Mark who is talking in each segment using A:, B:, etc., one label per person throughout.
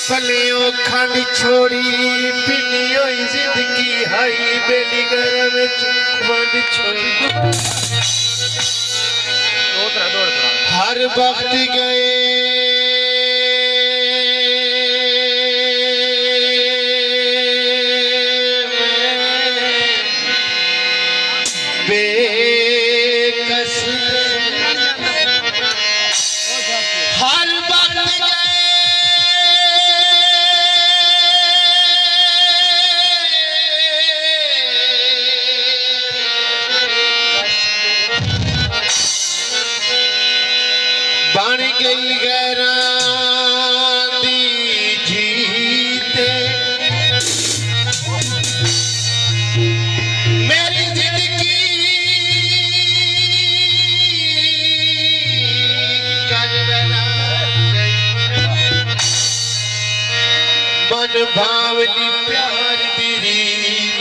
A: पलियों खंड छोड़ी पिलियो जिंदगी हाई बेली गरम खंड छोड़ी हर वक्त गए बेकस हर वक्त बन गई गैरां दी जीते मेरी जिंदगी करवला गई मन भावनी प्यार दी रीत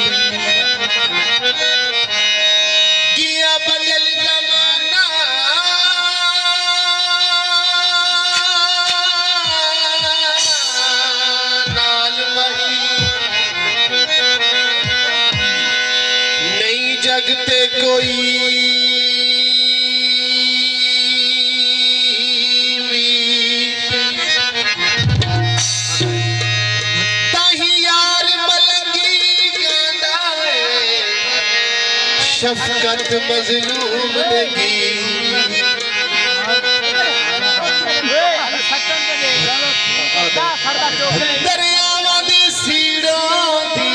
A: गिया बदल जमाना जगते कोई ताही यार मलंगी गांदा है शफकत मजलूम दगी दरियावां दी सीड़ों दी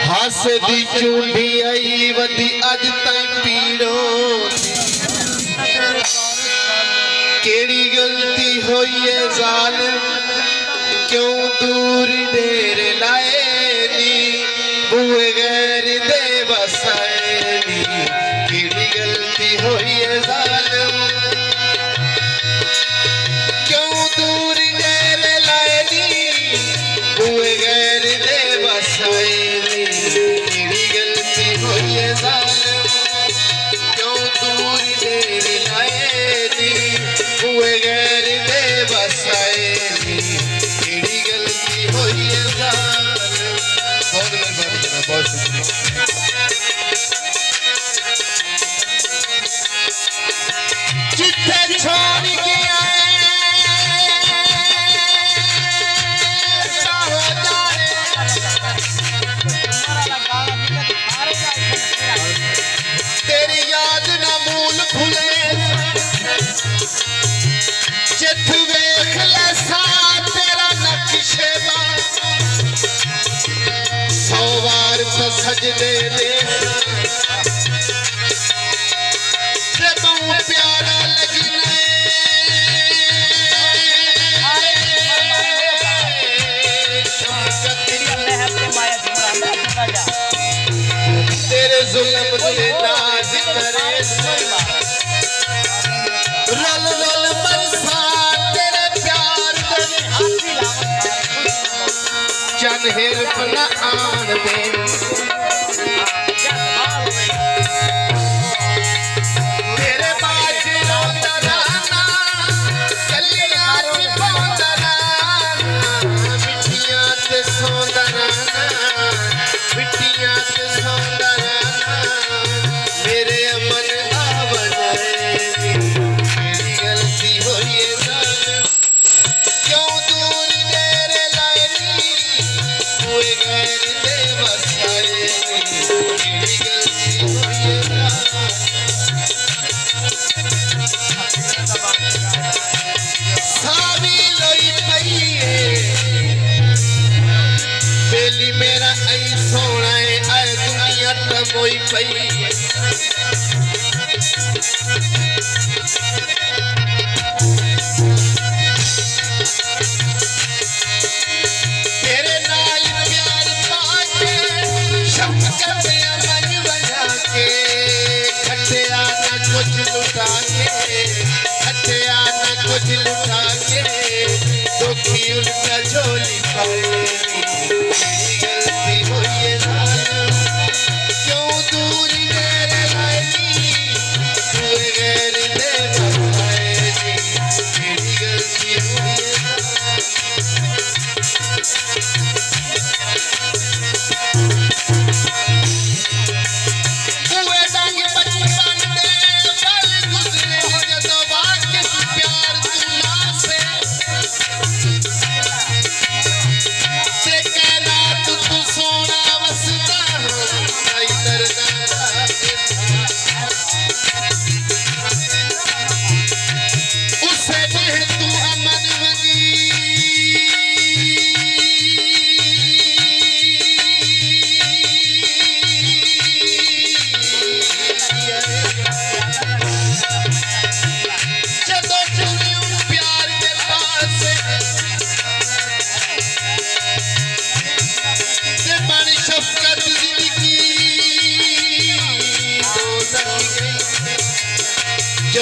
A: हस दी चूंडी आई वदी अज ताई पीड़ों केड़ी गलती होई है जालिम क्यों दूर देर लाए नी बुए गैर दे बसाए नी केड़ी गलती होई है जालिम क्यों दूर देर लाए नी बुए गैर दे बसाए क्यों दूर देर लाए हुए गैर दे बसाए तेरी गलती हुई है बहुत मेहरबानी जनाब बहुत शुक्रिया जिथे छोड़ गया तेरी याद ना मूल भूले जिथ वेख ले सा तेरा नक्शे सौ बार तो सजदे दे बहु प्यारा लगने तेरे जुल्म दे नाज करे रल रल बरसा तेरे प्यार दे जनहिर पना आन दे तेरे बाज रोंदा रहना कलियां च पांदा रहना मिठियां ते सौंदा रहना मिठियां ते सौंदा रहना मेरे मन आवन मेरी गलती होई है क्यों दूर देर लाए हुए गैर दे बसाए मेरी गलती होई है सावी लोई पई है बेली मेरा ऐ सोना है आए दुनिया तमोई पई तेरे नाल प्यार पाके शफकत मन बना के खटिया ना कुछ लुटा के खटिया ना कुछ लुटा के दुखी उल्टा झोली पाए मेरी गलती हुई है क्यों दूर गैर लाए हुए गैर दे बसाए मेरी गलती हुई है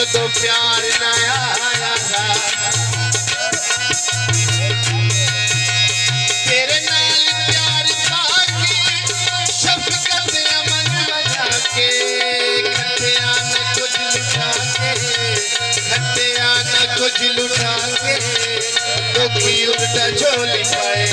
A: जदों प्यार न आया तेरे नाल प्यार पाके शफकत अमन बजा के खटिया न कुछ लुटा के खटिया न कुछ लुटा के दुखी उल्टा झोली पाए